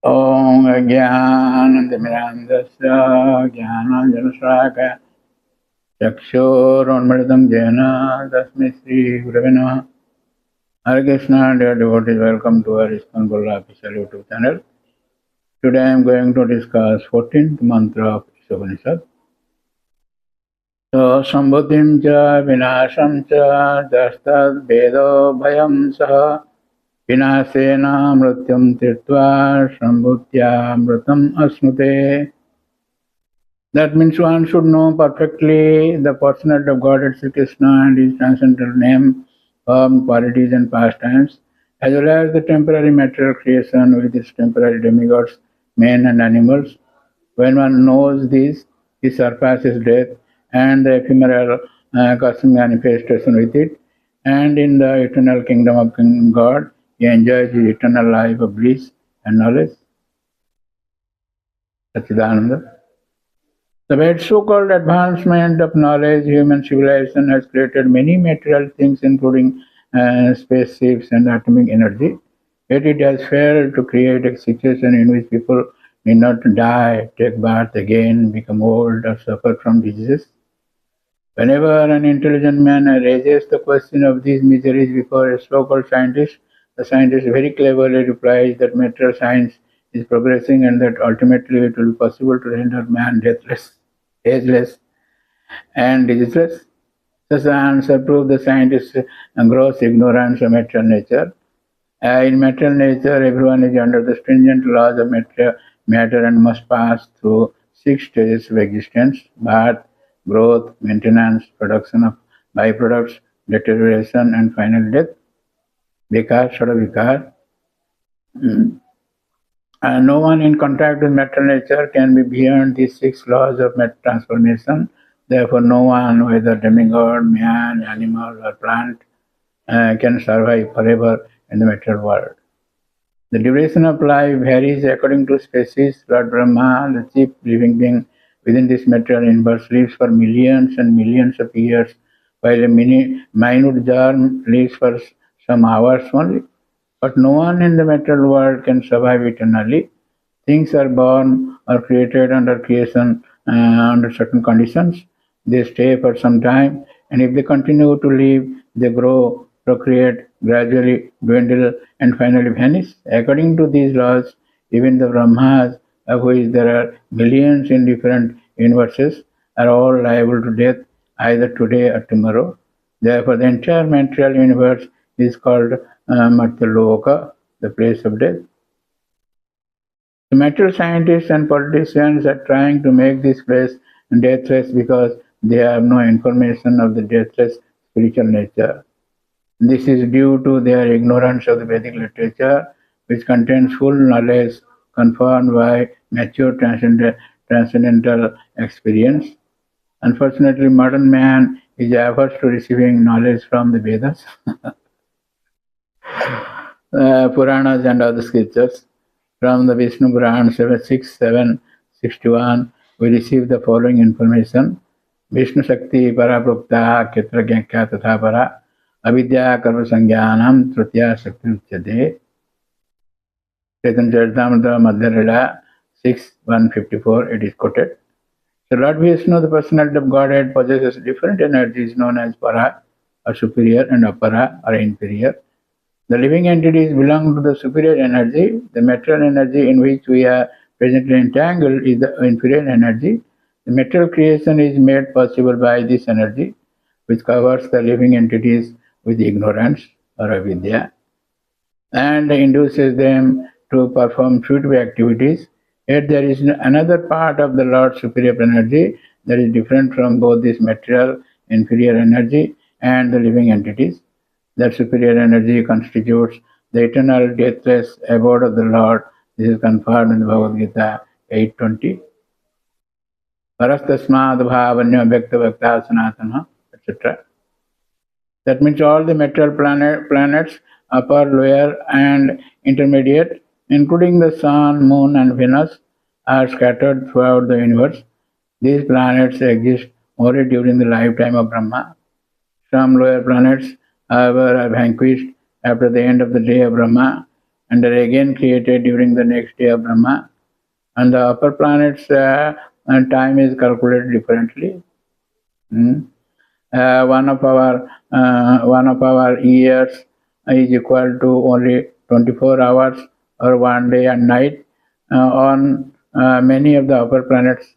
Om Ajnanandamidandasya Jnananjanasraka Chakshurunmilitam Jena Tasmai Shri Gurave Namaha. Hare Krishna, dear devotees, welcome to our ISKCONBURLA official YouTube channel. Today I am going to discuss 14th mantra of Isopanisad. So, Sambhutim cha vinasham cha jastad vedo bhayam saha vinasena mrityam tirtva sambhutya mritam asnute. That means one should know perfectly the personality of Godhead Sri Krishna and his transcendental name, form, qualities and pastimes, as well as the temporary material creation with its temporary demigods, men and animals. When one knows this, he surpasses death and the ephemeral cosmic manifestation with it, and in the eternal kingdom of God, he enjoys his eternal life of bliss and knowledge. Satchidananda. The so-called advancement of knowledge, human civilization has created many material things, including spaceships and atomic energy. Yet it has failed to create a situation in which people need not die, take birth again, become old, or suffer from diseases. Whenever an intelligent man raises the question of these miseries before a so-called scientist, the scientist very cleverly replies that material science is progressing and that ultimately it will be possible to render man deathless, ageless, and diseaseless. Such answer proves the scientist's gross ignorance of material nature. In material nature, everyone is under the stringent laws of matter and must pass through 6 stages of existence: birth, growth, maintenance, production of byproducts, deterioration, and final death. Vikar, Vikar. No one in contact with material nature can be beyond these 6 laws of transformation. Therefore, no one, whether demigod, man, animal, or plant, can survive forever in the material world. The duration of life varies according to species. Lord Brahma, the chief living being within this material universe, lives for millions and millions of years, while a minute germ lives for some hours only. But no one in the material world can survive eternally. Things are born or created under creation under certain conditions. They stay for some time, and if they continue to live, they grow, procreate, gradually dwindle, and finally vanish. According to these laws, even the Brahmas, of which there are millions in different universes, are all liable to death either today or tomorrow. Therefore, the entire material universe is called Matyaloka, the place of death. The material scientists and politicians are trying to make this place deathless because they have no information of the deathless spiritual nature. This is due to their ignorance of the Vedic literature, which contains full knowledge confirmed by mature transcendental experience. Unfortunately, modern man is averse to receiving knowledge from the Vedas, Puranas, and other scriptures. From the Vishnu Puran 761, we receive the following information. Vishnu Shakti Paraprukta Ketragyankya Tatha Para Avidya Karma Sangyanam Trutya Shakti Uchyate. Chaitanya Charitamrita Madhyalila 6:154, it is quoted. So Lord Vishnu, the personality of Godhead, possesses different energies known as Para or superior and Apara or inferior. The living entities belong to the superior energy. The material energy in which we are presently entangled is the inferior energy. The material creation is made possible by this energy, which covers the living entities with ignorance or avidya, and induces them to perform fruitful activities. Yet there is another part of the Lord's superior energy that is different from both this material inferior energy and the living entities. That superior energy constitutes the eternal deathless abode of the Lord. This is confirmed in the Bhagavad Gita 8:20. Parastasmad bhavanyo vyakta vakta sanatana, etc. That means all the material planets, upper, lower, and intermediate, including the Sun, Moon, and Venus, are scattered throughout the universe. These planets exist only during the lifetime of Brahma. Some lower planets, however, are vanquished after the end of the day of Brahma. and are again created during the next day of Brahma. And the upper planets' time is calculated differently. Mm. One of our years is equal to only 24 hours or 1 day and night on many of the upper planets.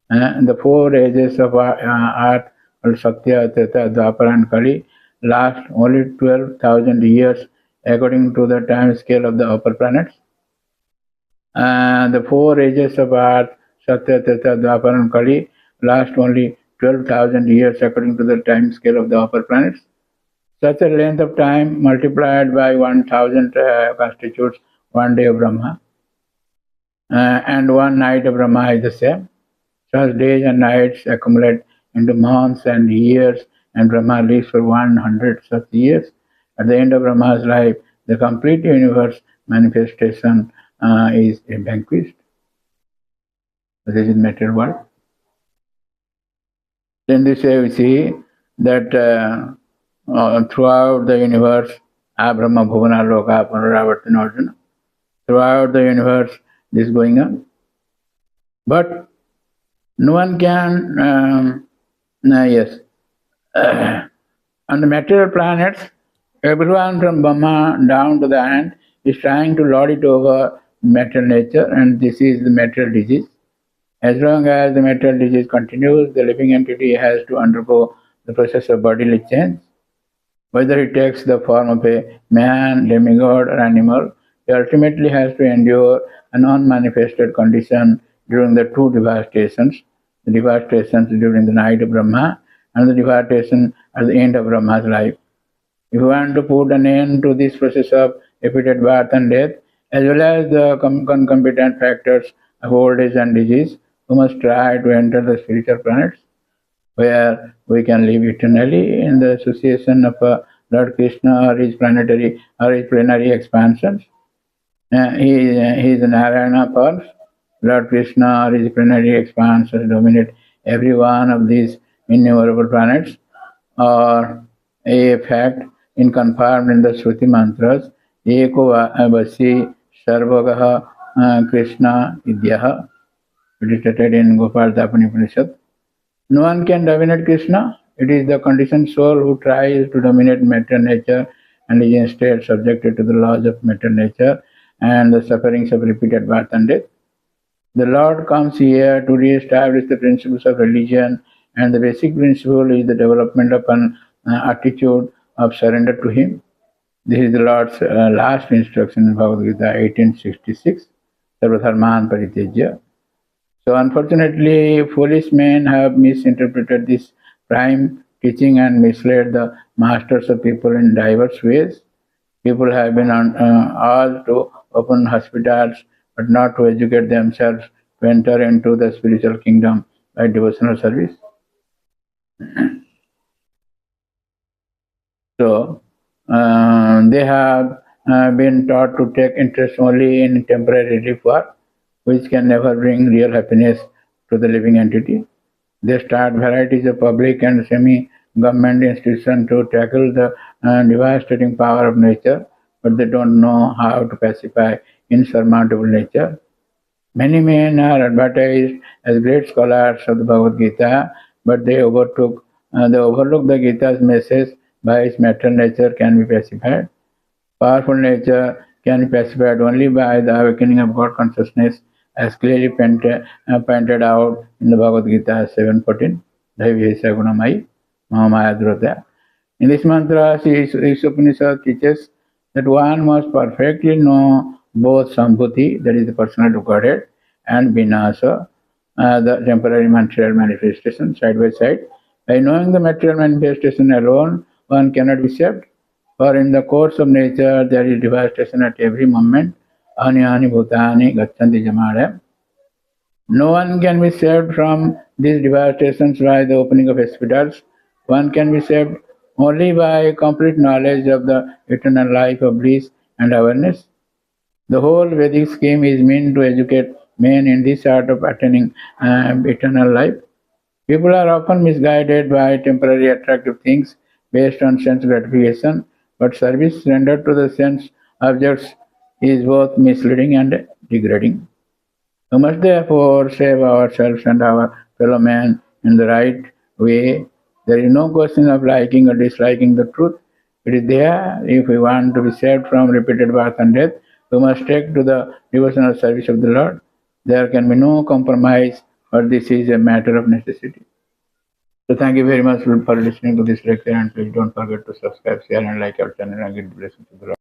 The 4 ages of Earth, called Satya, Treta, Dwapara, and Kali, last only 12,000 years according to the time scale of the upper planets. The 4 ages of Earth, Satya, Treta, Dwapara, and Kali, last only 12,000 years according to the time scale of the upper planets. Such a length of time multiplied by 1,000 constitutes 1 day of Brahma, and 1 night of Brahma is the same. Such days and nights accumulate into months and years, and Brahma lives for 100 such years. At the end of Brahma's life, the complete universe manifestation is vanquished. This is material world. In this way, we see that throughout the universe, Abrahma Bhuvana Loka Punaravartana Arjuna, throughout the universe, this is going on. But no one can, yes, on the material planets, everyone from Brahma down to the ant is trying to lord it over material nature, and this is the material disease. As long as the material disease continues, the living entity has to undergo the process of bodily change. Whether it takes the form of a man, demigod, or animal, he ultimately has to endure an unmanifested condition during the two devastations, the devastations during the night of Brahma and the devastation at the end of Brahma's life. If you want to put an end to this process of repeated birth and death, as well as the concomitant factors of old age and disease, we must try to enter the spiritual planets, where we can live eternally in the association of Lord Krishna or his planetary or his plenary expansions. He is Narayana forms. Lord Krishna or his plenary expansions dominate every one of these innumerable planets, or a fact in confirmed in the Shruti mantras, Eko Vasi Sarvagaha Krishna Idyaha. It is stated in Gopal Tapani Upanishad. No one can dominate Krishna. It is the conditioned soul who tries to dominate material nature and is instead subjected to the laws of material nature and the sufferings of repeated birth and death. The Lord comes here to re-establish the principles of religion, and the basic principle is the development of an attitude of surrender to Him. This is the Lord's last instruction in Bhagavad Gita 1866, Sarvadharman Paritejya. So unfortunately, foolish men have misinterpreted this prime teaching and misled the masters of people in diverse ways. People have been asked to open hospitals, but not to educate themselves to enter into the spiritual kingdom by devotional service. So they have been taught to take interest only in temporary relief work, which can never bring real happiness to the living entity. They start varieties of public and semi-government institutions to tackle the devastating power of nature, but they don't know how to pacify insurmountable nature. Many men are advertised as great scholars of the Bhagavad Gita, but they overlook the Gita's message by its material nature can be pacified. Powerful nature can be pacified only by the awakening of God consciousness, as clearly pointed out in the Bhagavad Gita 7:14. In this mantra, Isopanisad teaches that one must perfectly know both Sambhuti, that is the personality of Godhead, and Vinasa, the temporary material manifestation, side by side. By knowing the material manifestation alone, one cannot be saved. For in the course of nature, there is devastation at every moment. Ani bhutani gacchanti jamare. No one can be saved from these devastations by the opening of hospitals. One can be saved only by complete knowledge of the eternal life of bliss and awareness. The whole Vedic scheme is meant to educate men in this art of attaining eternal life. People are often misguided by temporary attractive things based on sense gratification, but service rendered to the sense objects is both misleading and degrading. We must therefore save ourselves and our fellow men in the right way. There is no question of liking or disliking the truth. It is there. If we want to be saved from repeated birth and death, we must take to the devotional service of the Lord. There can be no compromise, or this is a matter of necessity. So thank you very much for listening to this lecture, and please don't forget to subscribe, share, and like our channel, and give blessings to the Lord.